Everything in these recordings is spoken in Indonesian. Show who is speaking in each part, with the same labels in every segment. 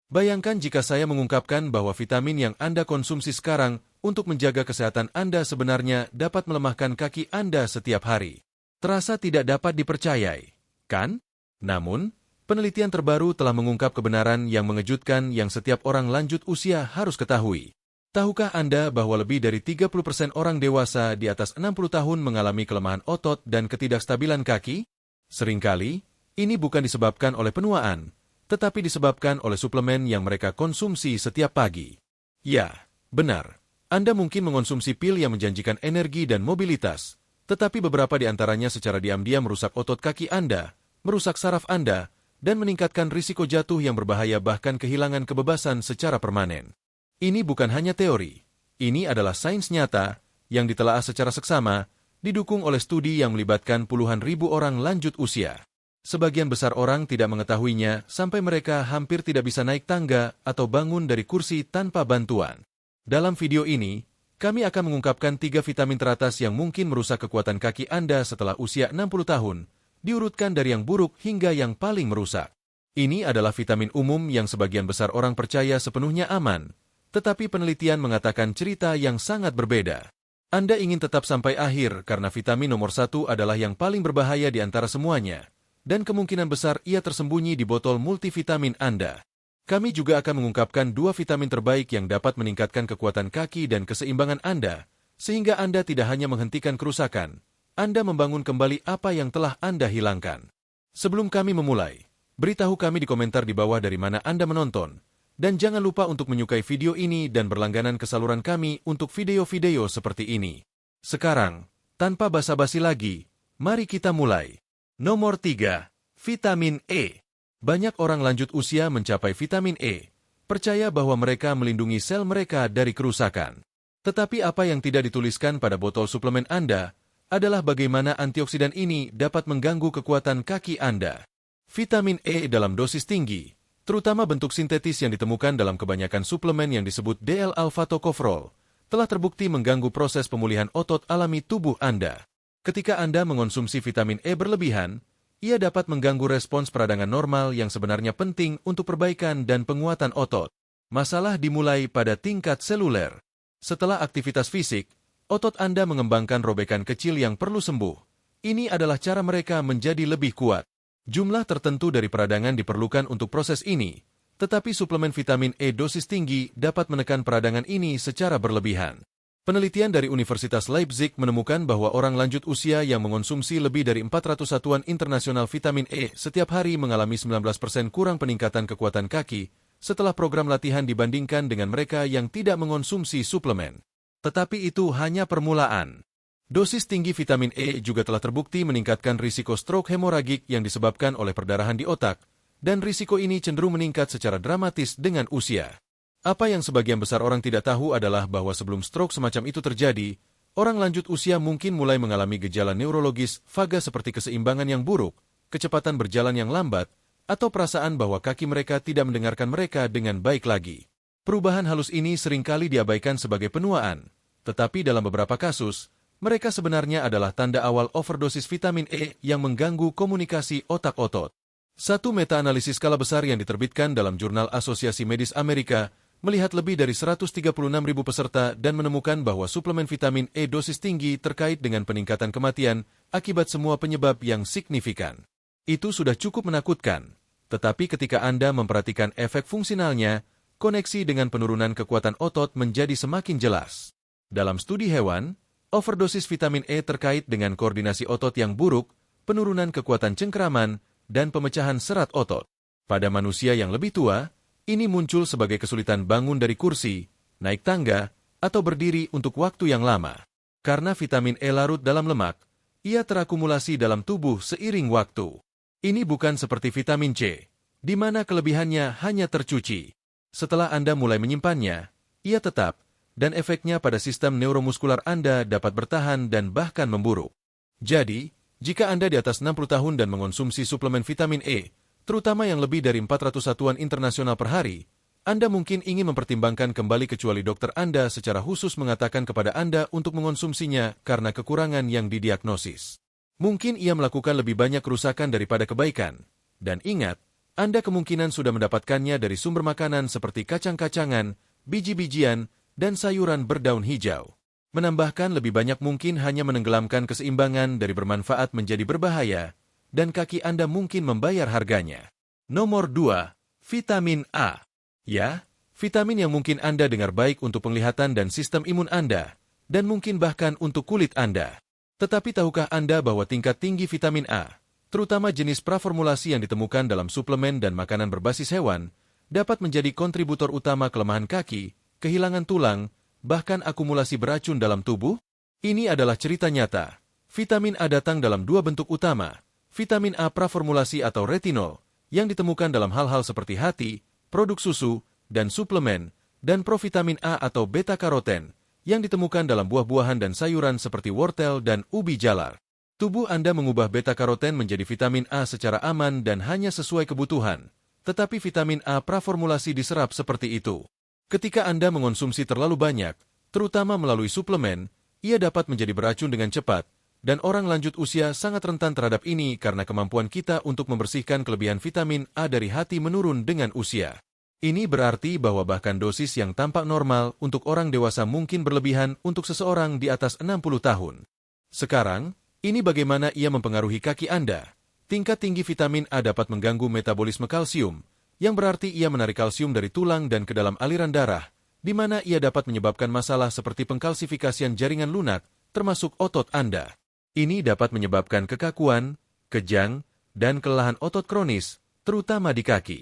Speaker 1: Bayangkan jika saya mengungkapkan bahwa vitamin yang Anda konsumsi sekarang untuk menjaga kesehatan Anda sebenarnya dapat melemahkan kaki Anda setiap hari. Terasa tidak dapat dipercayai, kan? Namun, penelitian terbaru telah mengungkap kebenaran yang mengejutkan yang setiap orang lanjut usia harus ketahui. Tahukah Anda bahwa lebih dari 30% orang dewasa di atas 60 tahun mengalami kelemahan otot dan ketidakstabilan kaki? Seringkali, ini bukan disebabkan oleh penuaan, tetapi disebabkan oleh suplemen yang mereka konsumsi setiap pagi. Ya, benar. Anda mungkin mengonsumsi pil yang menjanjikan energi dan mobilitas, tetapi beberapa di antaranya secara diam-diam merusak otot kaki Anda, merusak saraf Anda, dan meningkatkan risiko jatuh yang berbahaya bahkan kehilangan kebebasan secara permanen. Ini bukan hanya teori. Ini adalah sains nyata yang ditelaah secara seksama, didukung oleh studi yang melibatkan puluhan ribu orang lanjut usia. Sebagian besar orang tidak mengetahuinya sampai mereka hampir tidak bisa naik tangga atau bangun dari kursi tanpa bantuan. Dalam video ini, kami akan mengungkapkan 3 vitamin teratas yang mungkin merusak kekuatan kaki Anda setelah usia 60 tahun, diurutkan dari yang buruk hingga yang paling merusak. Ini adalah vitamin umum yang sebagian besar orang percaya sepenuhnya aman, tetapi penelitian mengatakan cerita yang sangat berbeda. Anda ingin tetap sampai akhir karena vitamin nomor 1 adalah yang paling berbahaya di antara semuanya, dan kemungkinan besar ia tersembunyi di botol multivitamin Anda. Kami juga akan mengungkapkan 2 vitamin terbaik yang dapat meningkatkan kekuatan kaki dan keseimbangan Anda, sehingga Anda tidak hanya menghentikan kerusakan, Anda membangun kembali apa yang telah Anda hilangkan. Sebelum kami memulai, beritahu kami di komentar di bawah dari mana Anda menonton, dan jangan lupa untuk menyukai video ini dan berlangganan ke saluran kami untuk video-video seperti ini. Sekarang, tanpa basa-basi lagi, mari kita mulai. Nomor 3. Vitamin E. Banyak orang lanjut usia mencapai vitamin E, percaya bahwa mereka melindungi sel mereka dari kerusakan. Tetapi apa yang tidak dituliskan pada botol suplemen Anda adalah bagaimana antioksidan ini dapat mengganggu kekuatan kaki Anda. Vitamin E dalam dosis tinggi, terutama bentuk sintetis yang ditemukan dalam kebanyakan suplemen yang disebut DL-alpha-tocopherol, telah terbukti mengganggu proses pemulihan otot alami tubuh Anda. Ketika Anda mengonsumsi vitamin E berlebihan, ia dapat mengganggu respons peradangan normal yang sebenarnya penting untuk perbaikan dan penguatan otot. Masalah dimulai pada tingkat seluler. Setelah aktivitas fisik, otot Anda mengembangkan robekan kecil yang perlu sembuh. Ini adalah cara mereka menjadi lebih kuat. Jumlah tertentu dari peradangan diperlukan untuk proses ini, tetapi suplemen vitamin E dosis tinggi dapat menekan peradangan ini secara berlebihan. Penelitian dari Universitas Leipzig menemukan bahwa orang lanjut usia yang mengonsumsi lebih dari 400 satuan internasional vitamin E setiap hari mengalami 19% kurang peningkatan kekuatan kaki setelah program latihan dibandingkan dengan mereka yang tidak mengonsumsi suplemen. Tetapi itu hanya permulaan. Dosis tinggi vitamin E juga telah terbukti meningkatkan risiko stroke hemoragik yang disebabkan oleh perdarahan di otak, dan risiko ini cenderung meningkat secara dramatis dengan usia. Apa yang sebagian besar orang tidak tahu adalah bahwa sebelum stroke semacam itu terjadi, orang lanjut usia mungkin mulai mengalami gejala neurologis vaga seperti keseimbangan yang buruk, kecepatan berjalan yang lambat, atau perasaan bahwa kaki mereka tidak mendengarkan mereka dengan baik lagi. Perubahan halus ini seringkali diabaikan sebagai penuaan, tetapi dalam beberapa kasus, mereka sebenarnya adalah tanda awal overdosis vitamin E yang mengganggu komunikasi otak-otot. Satu meta-analisis skala besar yang diterbitkan dalam Jurnal Asosiasi Medis Amerika melihat lebih dari 136.000 peserta dan menemukan bahwa suplemen vitamin E dosis tinggi terkait dengan peningkatan kematian akibat semua penyebab yang signifikan. Itu sudah cukup menakutkan, tetapi ketika Anda memperhatikan efek fungsionalnya, koneksi dengan penurunan kekuatan otot menjadi semakin jelas. Dalam studi hewan, overdosis vitamin E terkait dengan koordinasi otot yang buruk, penurunan kekuatan cengkeraman, dan pemecahan serat otot. Pada manusia yang lebih tua, ini muncul sebagai kesulitan bangun dari kursi, naik tangga, atau berdiri untuk waktu yang lama. Karena vitamin E larut dalam lemak, ia terakumulasi dalam tubuh seiring waktu. Ini bukan seperti vitamin C, di mana kelebihannya hanya tercuci. Setelah Anda mulai menyimpannya, ia tetap, dan efeknya pada sistem neuromuskular Anda dapat bertahan dan bahkan memburuk. Jadi, jika Anda di atas 60 tahun dan mengonsumsi suplemen vitamin E, terutama yang lebih dari 400 satuan internasional per hari, Anda mungkin ingin mempertimbangkan kembali kecuali dokter Anda secara khusus mengatakan kepada Anda untuk mengonsumsinya karena kekurangan yang didiagnosis. Mungkin ia melakukan lebih banyak kerusakan daripada kebaikan. Dan ingat, Anda kemungkinan sudah mendapatkannya dari sumber makanan seperti kacang-kacangan, biji-bijian, dan sayuran berdaun hijau. Menambahkan lebih banyak mungkin hanya menenggelamkan keseimbangan dari bermanfaat menjadi berbahaya, dan kaki Anda mungkin membayar harganya. Nomor 2. Vitamin A. Ya, vitamin yang mungkin Anda dengar baik untuk penglihatan dan sistem imun Anda, dan mungkin bahkan untuk kulit Anda. Tetapi tahukah Anda bahwa tingkat tinggi vitamin A, terutama jenis praformulasi yang ditemukan dalam suplemen dan makanan berbasis hewan, dapat menjadi kontributor utama kelemahan kaki, kehilangan tulang, bahkan akumulasi beracun dalam tubuh? Ini adalah cerita nyata. Vitamin A datang dalam dua bentuk utama, vitamin A praformulasi atau retinol, yang ditemukan dalam hal-hal seperti hati, produk susu, dan suplemen, dan provitamin A atau beta-karoten, yang ditemukan dalam buah-buahan dan sayuran seperti wortel dan ubi jalar. Tubuh Anda mengubah beta-karoten menjadi vitamin A secara aman dan hanya sesuai kebutuhan, tetapi vitamin A praformulasi diserap seperti itu. Ketika Anda mengonsumsi terlalu banyak, terutama melalui suplemen, ia dapat menjadi beracun dengan cepat, dan orang lanjut usia sangat rentan terhadap ini karena kemampuan kita untuk membersihkan kelebihan vitamin A dari hati menurun dengan usia. Ini berarti bahwa bahkan dosis yang tampak normal untuk orang dewasa mungkin berlebihan untuk seseorang di atas 60 tahun. Sekarang, ini bagaimana ia mempengaruhi kaki Anda. Tingkat tinggi vitamin A dapat mengganggu metabolisme kalsium, yang berarti ia menarik kalsium dari tulang dan ke dalam aliran darah, di mana ia dapat menyebabkan masalah seperti pengkalsifikasian jaringan lunak, termasuk otot Anda. Ini dapat menyebabkan kekakuan, kejang, dan kelelahan otot kronis, terutama di kaki.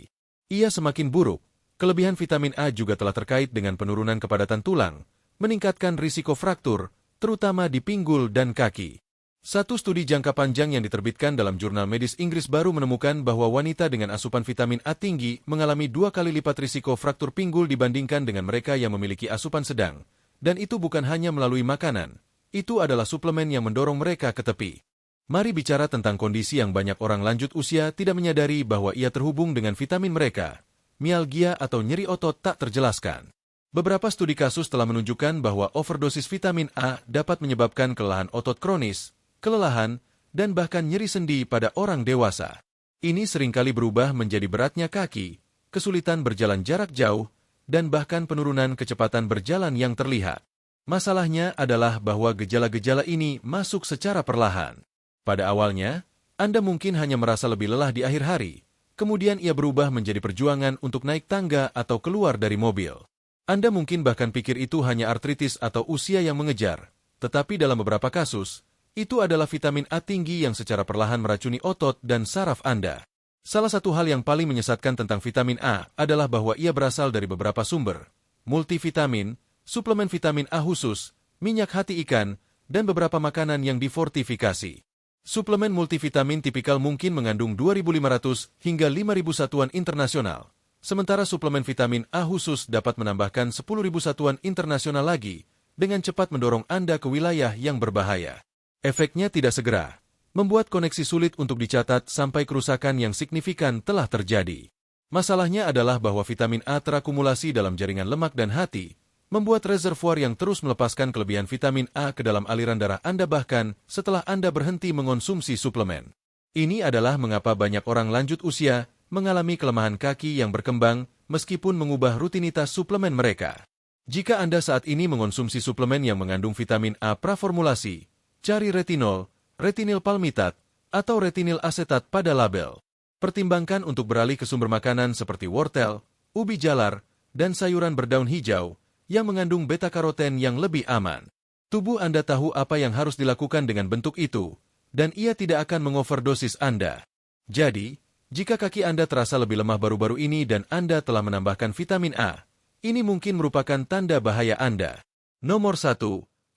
Speaker 1: Ia semakin buruk. Kelebihan vitamin A juga telah terkait dengan penurunan kepadatan tulang, meningkatkan risiko fraktur, terutama di pinggul dan kaki. Satu studi jangka panjang yang diterbitkan dalam jurnal medis Inggris baru menemukan bahwa wanita dengan asupan vitamin A tinggi mengalami 2 kali lipat risiko fraktur pinggul dibandingkan dengan mereka yang memiliki asupan sedang. Dan itu bukan hanya melalui makanan, itu adalah suplemen yang mendorong mereka ke tepi. Mari bicara tentang kondisi yang banyak orang lanjut usia tidak menyadari bahwa ia terhubung dengan vitamin mereka. Mialgia atau nyeri otot tak terjelaskan. Beberapa studi kasus telah menunjukkan bahwa overdosis vitamin A dapat menyebabkan kelelahan otot kronis, kelelahan, dan bahkan nyeri sendi pada orang dewasa. Ini seringkali berubah menjadi beratnya kaki, kesulitan berjalan jarak jauh, dan bahkan penurunan kecepatan berjalan yang terlihat. Masalahnya adalah bahwa gejala-gejala ini masuk secara perlahan. Pada awalnya, Anda mungkin hanya merasa lebih lelah di akhir hari. Kemudian ia berubah menjadi perjuangan untuk naik tangga atau keluar dari mobil. Anda mungkin bahkan pikir itu hanya artritis atau usia yang mengejar, tetapi dalam beberapa kasus, itu adalah vitamin A tinggi yang secara perlahan meracuni otot dan saraf Anda. Salah satu hal yang paling menyesatkan tentang vitamin A adalah bahwa ia berasal dari beberapa sumber, multivitamin, suplemen vitamin A khusus, minyak hati ikan, dan beberapa makanan yang difortifikasi. Suplemen multivitamin tipikal mungkin mengandung 2.500 hingga 5.000 satuan internasional, sementara suplemen vitamin A khusus dapat menambahkan 10.000 satuan internasional lagi, dengan cepat mendorong Anda ke wilayah yang berbahaya. Efeknya tidak segera, membuat koneksi sulit untuk dicatat sampai kerusakan yang signifikan telah terjadi. Masalahnya adalah bahwa vitamin A terakumulasi dalam jaringan lemak dan hati, membuat reservoir yang terus melepaskan kelebihan vitamin A ke dalam aliran darah Anda bahkan setelah Anda berhenti mengonsumsi suplemen. Ini adalah mengapa banyak orang lanjut usia mengalami kelemahan kaki yang berkembang meskipun mengubah rutinitas suplemen mereka. Jika Anda saat ini mengonsumsi suplemen yang mengandung vitamin A praformulasi, cari retinol, retinil palmitat, atau retinil asetat pada label. Pertimbangkan untuk beralih ke sumber makanan seperti wortel, ubi jalar, dan sayuran berdaun hijau, yang mengandung beta-karoten yang lebih aman. Tubuh Anda tahu apa yang harus dilakukan dengan bentuk itu, dan ia tidak akan mengoverdosis Anda. Jadi, jika kaki Anda terasa lebih lemah baru-baru ini dan Anda telah menambahkan vitamin A, ini mungkin merupakan tanda bahaya Anda. Nomor 1.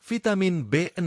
Speaker 1: Vitamin B6.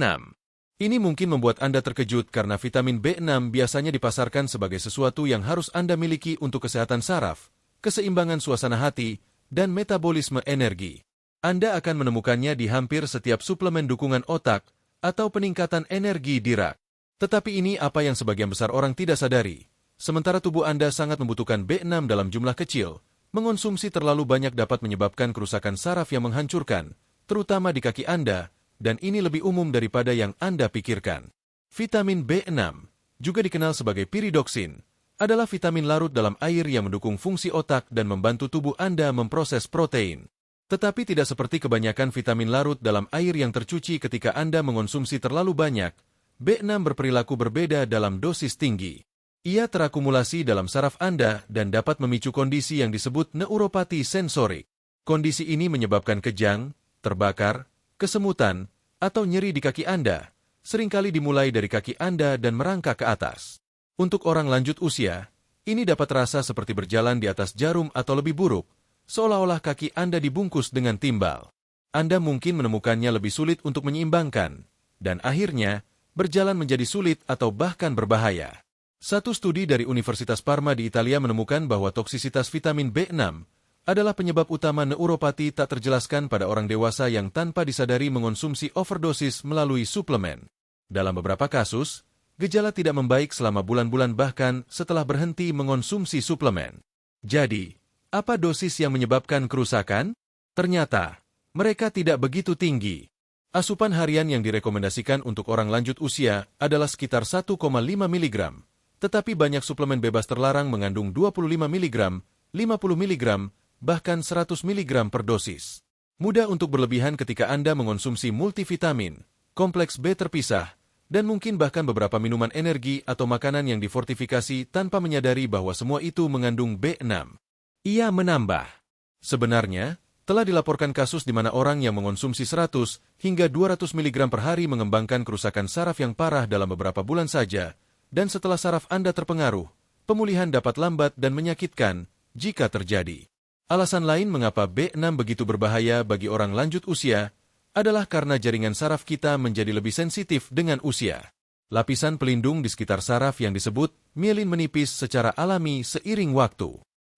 Speaker 1: Ini mungkin membuat Anda terkejut karena vitamin B6 biasanya dipasarkan sebagai sesuatu yang harus Anda miliki untuk kesehatan saraf, keseimbangan suasana hati, dan metabolisme energi. Anda akan menemukannya di hampir setiap suplemen dukungan otak atau peningkatan energi di rak. Tetapi ini apa yang sebagian besar orang tidak sadari. Sementara tubuh Anda sangat membutuhkan B6 dalam jumlah kecil, mengonsumsi terlalu banyak dapat menyebabkan kerusakan saraf yang menghancurkan, terutama di kaki Anda, dan ini lebih umum daripada yang Anda pikirkan. Vitamin B6, juga dikenal sebagai piridoksin, adalah vitamin larut dalam air yang mendukung fungsi otak dan membantu tubuh Anda memproses protein. Tetapi tidak seperti kebanyakan vitamin larut dalam air yang tercuci ketika Anda mengonsumsi terlalu banyak, B6 berperilaku berbeda dalam dosis tinggi. Ia terakumulasi dalam saraf Anda dan dapat memicu kondisi yang disebut neuropati sensorik. Kondisi ini menyebabkan kejang, terbakar, kesemutan, atau nyeri di kaki Anda, seringkali dimulai dari kaki Anda dan merangkak ke atas. Untuk orang lanjut usia, ini dapat terasa seperti berjalan di atas jarum atau lebih buruk, seolah-olah kaki Anda dibungkus dengan timbal. Anda mungkin menemukannya lebih sulit untuk menyeimbangkan, dan akhirnya berjalan menjadi sulit atau bahkan berbahaya. Satu studi dari Universitas Parma di Italia menemukan bahwa toksisitas vitamin B6 adalah penyebab utama neuropati tak terjelaskan pada orang dewasa yang tanpa disadari mengonsumsi overdosis melalui suplemen. Dalam beberapa kasus, gejala tidak membaik selama bulan-bulan bahkan setelah berhenti mengonsumsi suplemen. Jadi, apa dosis yang menyebabkan kerusakan? Ternyata, mereka tidak begitu tinggi. Asupan harian yang direkomendasikan untuk orang lanjut usia adalah sekitar 1,5 mg, tetapi banyak suplemen bebas terlarang mengandung 25 mg, 50 mg, bahkan 100 mg per dosis. Mudah untuk berlebihan ketika Anda mengonsumsi multivitamin, kompleks B terpisah, dan mungkin bahkan beberapa minuman energi atau makanan yang difortifikasi tanpa menyadari bahwa semua itu mengandung B6. Ia menambah, sebenarnya, telah dilaporkan kasus di mana orang yang mengonsumsi 100 hingga 200 mg per hari mengembangkan kerusakan saraf yang parah dalam beberapa bulan saja, dan setelah saraf Anda terpengaruh, pemulihan dapat lambat dan menyakitkan jika terjadi. Alasan lain mengapa B6 begitu berbahaya bagi orang lanjut usia adalah karena jaringan saraf kita menjadi lebih sensitif dengan usia. Lapisan pelindung di sekitar saraf yang disebut mielin menipis secara alami seiring waktu.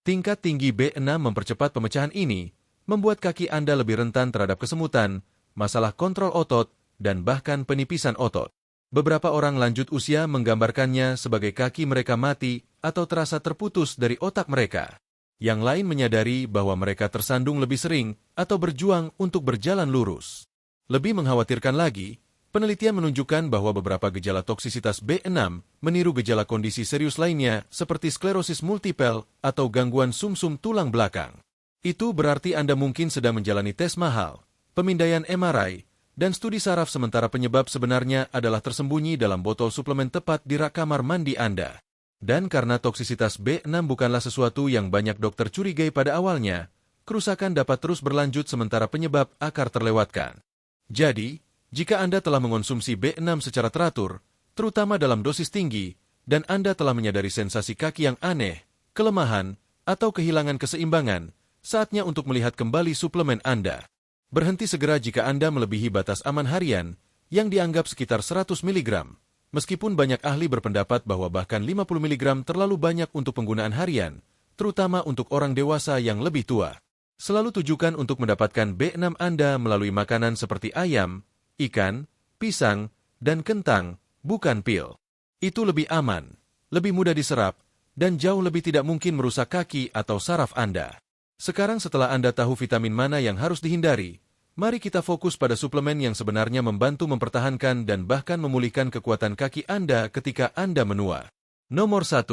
Speaker 1: Tingkat tinggi B6 mempercepat pemecahan ini, membuat kaki Anda lebih rentan terhadap kesemutan, masalah kontrol otot, dan bahkan penipisan otot. Beberapa orang lanjut usia menggambarkannya sebagai kaki mereka mati atau terasa terputus dari otak mereka. Yang lain menyadari bahwa mereka tersandung lebih sering atau berjuang untuk berjalan lurus. Lebih mengkhawatirkan lagi, penelitian menunjukkan bahwa beberapa gejala toksisitas B6 meniru gejala kondisi serius lainnya seperti sklerosis multipel atau gangguan sumsum tulang belakang. Itu berarti Anda mungkin sedang menjalani tes mahal, pemindaian MRI, dan studi saraf sementara penyebab sebenarnya adalah tersembunyi dalam botol suplemen tepat di rak kamar mandi Anda. Dan karena toksisitas B6 bukanlah sesuatu yang banyak dokter curigai pada awalnya, kerusakan dapat terus berlanjut sementara penyebab akar terlewatkan. Jadi, jika Anda telah mengonsumsi B6 secara teratur, terutama dalam dosis tinggi, dan Anda telah menyadari sensasi kaki yang aneh, kelemahan, atau kehilangan keseimbangan, saatnya untuk melihat kembali suplemen Anda. Berhenti segera jika Anda melebihi batas aman harian, yang dianggap sekitar 100 mg. Meskipun banyak ahli berpendapat bahwa bahkan 50 mg terlalu banyak untuk penggunaan harian, terutama untuk orang dewasa yang lebih tua. Selalu tujukan untuk mendapatkan B6 Anda melalui makanan seperti ayam, ikan, pisang, dan kentang, bukan pil. Itu lebih aman, lebih mudah diserap, dan jauh lebih tidak mungkin merusak kaki atau saraf Anda. Sekarang setelah Anda tahu vitamin mana yang harus dihindari, mari kita fokus pada suplemen yang sebenarnya membantu mempertahankan dan bahkan memulihkan kekuatan kaki Anda ketika Anda menua. Nomor 1.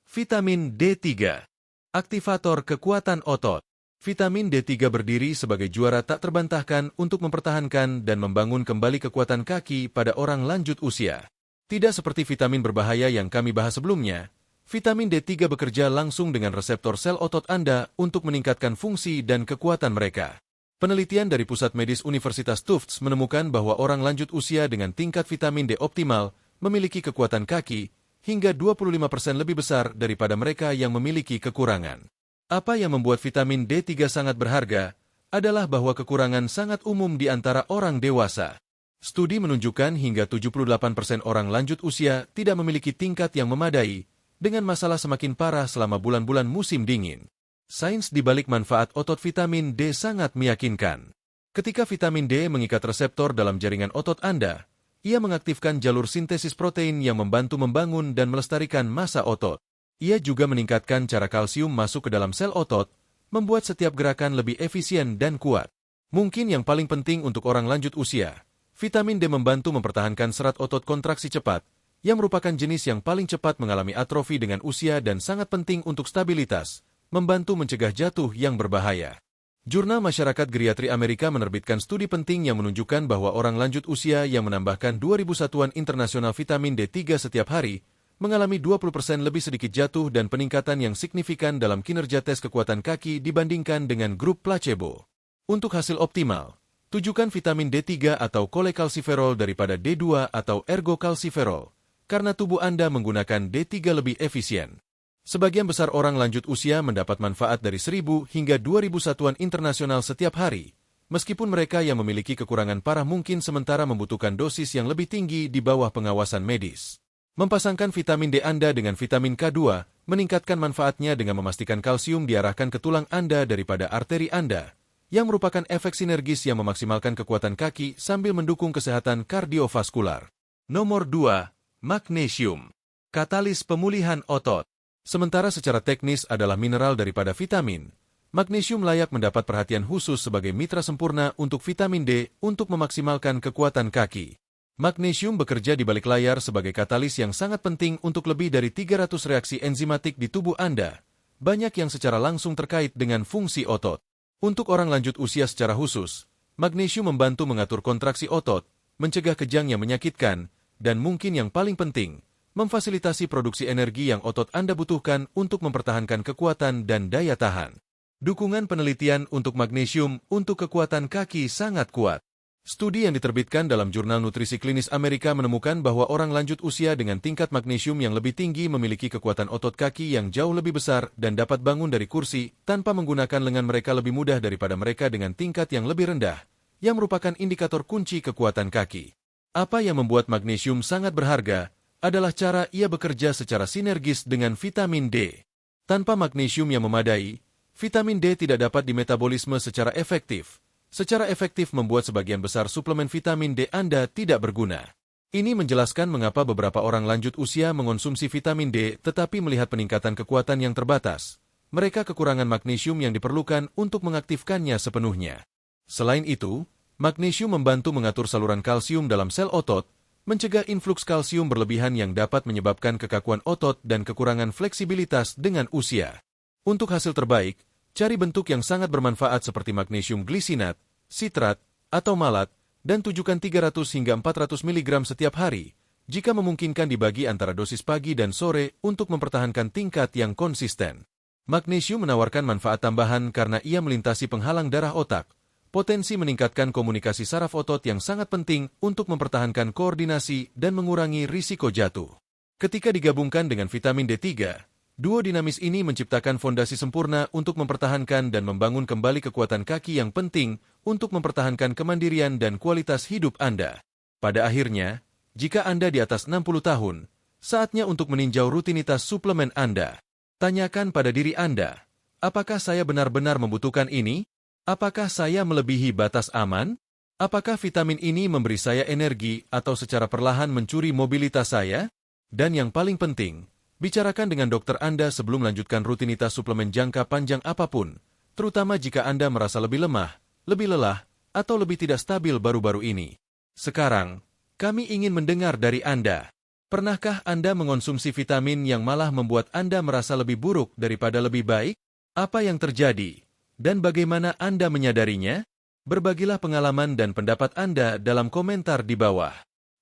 Speaker 1: Vitamin D3. Aktivator kekuatan otot. Vitamin D3 berdiri sebagai juara tak terbantahkan untuk mempertahankan dan membangun kembali kekuatan kaki pada orang lanjut usia. Tidak seperti vitamin berbahaya yang kami bahas sebelumnya, vitamin D3 bekerja langsung dengan reseptor sel otot Anda untuk meningkatkan fungsi dan kekuatan mereka. Penelitian dari Pusat Medis Universitas Tufts menemukan bahwa orang lanjut usia dengan tingkat vitamin D optimal memiliki kekuatan kaki hingga 25% lebih besar daripada mereka yang memiliki kekurangan. Apa yang membuat vitamin D3 sangat berharga adalah bahwa kekurangan sangat umum di antara orang dewasa. Studi menunjukkan hingga 78% orang lanjut usia tidak memiliki tingkat yang memadai, dengan masalah semakin parah selama bulan-bulan musim dingin. Sains di balik manfaat otot vitamin D sangat meyakinkan. Ketika vitamin D mengikat reseptor dalam jaringan otot Anda, ia mengaktifkan jalur sintesis protein yang membantu membangun dan melestarikan massa otot. Ia juga meningkatkan cara kalsium masuk ke dalam sel otot, membuat setiap gerakan lebih efisien dan kuat. Mungkin yang paling penting untuk orang lanjut usia, vitamin D membantu mempertahankan serat otot kontraksi cepat, yang merupakan jenis yang paling cepat mengalami atrofi dengan usia dan sangat penting untuk stabilitas, membantu mencegah jatuh yang berbahaya. Jurnal Masyarakat Geriatri Amerika menerbitkan studi penting yang menunjukkan bahwa orang lanjut usia yang menambahkan 2.000 satuan internasional vitamin D3 setiap hari mengalami 20% lebih sedikit jatuh dan peningkatan yang signifikan dalam kinerja tes kekuatan kaki dibandingkan dengan grup placebo. Untuk hasil optimal, tujukan vitamin D3 atau kolekalsiferol daripada D2 atau ergokalsiferol, karena tubuh Anda menggunakan D3 lebih efisien. Sebagian besar orang lanjut usia mendapat manfaat dari 1.000 hingga 2.000 satuan internasional setiap hari, meskipun mereka yang memiliki kekurangan parah mungkin sementara membutuhkan dosis yang lebih tinggi di bawah pengawasan medis. Mempasangkan vitamin D Anda dengan vitamin K2 meningkatkan manfaatnya dengan memastikan kalsium diarahkan ke tulang Anda daripada arteri Anda, yang merupakan efek sinergis yang memaksimalkan kekuatan kaki sambil mendukung kesehatan kardiovaskular. Nomor 2. Magnesium. Katalis pemulihan otot. Sementara secara teknis adalah mineral daripada vitamin, magnesium layak mendapat perhatian khusus sebagai mitra sempurna untuk vitamin D untuk memaksimalkan kekuatan kaki. Magnesium bekerja di balik layar sebagai katalis yang sangat penting untuk lebih dari 300 reaksi enzimatik di tubuh Anda, banyak yang secara langsung terkait dengan fungsi otot. Untuk orang lanjut usia secara khusus, magnesium membantu mengatur kontraksi otot, mencegah kejang yang menyakitkan, dan mungkin yang paling penting, memfasilitasi produksi energi yang otot Anda butuhkan untuk mempertahankan kekuatan dan daya tahan. Dukungan penelitian untuk magnesium untuk kekuatan kaki sangat kuat. Studi yang diterbitkan dalam Jurnal Nutrisi Klinis Amerika menemukan bahwa orang lanjut usia dengan tingkat magnesium yang lebih tinggi memiliki kekuatan otot kaki yang jauh lebih besar dan dapat bangun dari kursi tanpa menggunakan lengan mereka lebih mudah daripada mereka dengan tingkat yang lebih rendah, yang merupakan indikator kunci kekuatan kaki. Apa yang membuat magnesium sangat berharga adalah cara ia bekerja secara sinergis dengan vitamin D. Tanpa magnesium yang memadai, vitamin D tidak dapat dimetabolisme secara efektif. Secara efektif membuat sebagian besar suplemen vitamin D Anda tidak berguna. Ini menjelaskan mengapa beberapa orang lanjut usia mengonsumsi vitamin D tetapi melihat peningkatan kekuatan yang terbatas. Mereka kekurangan magnesium yang diperlukan untuk mengaktifkannya sepenuhnya. Selain itu, magnesium membantu mengatur saluran kalsium dalam sel otot, mencegah influx kalsium berlebihan yang dapat menyebabkan kekakuan otot dan kekurangan fleksibilitas dengan usia. Untuk hasil terbaik, cari bentuk yang sangat bermanfaat seperti magnesium glisinat, sitrat, atau malat, dan tujukan 300 hingga 400 mg setiap hari, jika memungkinkan dibagi antara dosis pagi dan sore untuk mempertahankan tingkat yang konsisten. Magnesium menawarkan manfaat tambahan karena ia melintasi penghalang darah otak, potensi meningkatkan komunikasi saraf otot yang sangat penting untuk mempertahankan koordinasi dan mengurangi risiko jatuh. Ketika digabungkan dengan vitamin D3, duo dinamis ini menciptakan fondasi sempurna untuk mempertahankan dan membangun kembali kekuatan kaki yang penting untuk mempertahankan kemandirian dan kualitas hidup Anda. Pada akhirnya, jika Anda di atas 60 tahun, saatnya untuk meninjau rutinitas suplemen Anda. Tanyakan pada diri Anda, apakah saya benar-benar membutuhkan ini? Apakah saya melebihi batas aman? Apakah vitamin ini memberi saya energi atau secara perlahan mencuri mobilitas saya? Dan yang paling penting, bicarakan dengan dokter Anda sebelum melanjutkan rutinitas suplemen jangka panjang apapun, terutama jika Anda merasa lebih lemah, lebih lelah, atau lebih tidak stabil baru-baru ini. Sekarang, kami ingin mendengar dari Anda. Pernahkah Anda mengonsumsi vitamin yang malah membuat Anda merasa lebih buruk daripada lebih baik? Apa yang terjadi? Dan bagaimana Anda menyadarinya? Berbagilah pengalaman dan pendapat Anda dalam komentar di bawah.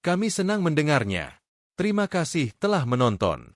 Speaker 1: Kami senang mendengarnya. Terima kasih telah menonton.